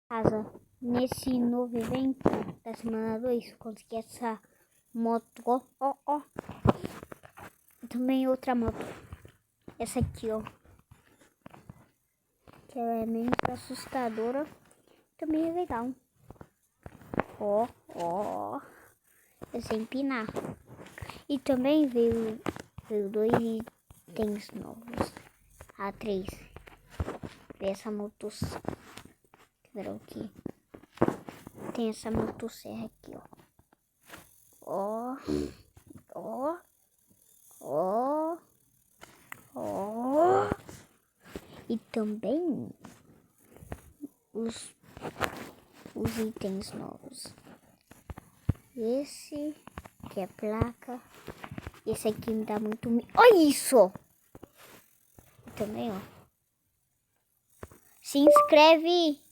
casa. Nesse novo evento da semana 2, consegui essa moto, ó. Também outra moto. Essa aqui, ó. Que ela é meio assustadora. Também é legal. Ó. Eu sei empinar. E também veio 2 itens novos. A 3. Veio essa motosserra. Aqui. Tem essa motosserra aqui, ó. E também os itens novos. Esse que é placa. Esse aqui me dá muito medo. Olha isso! E também, ó. Se inscreve!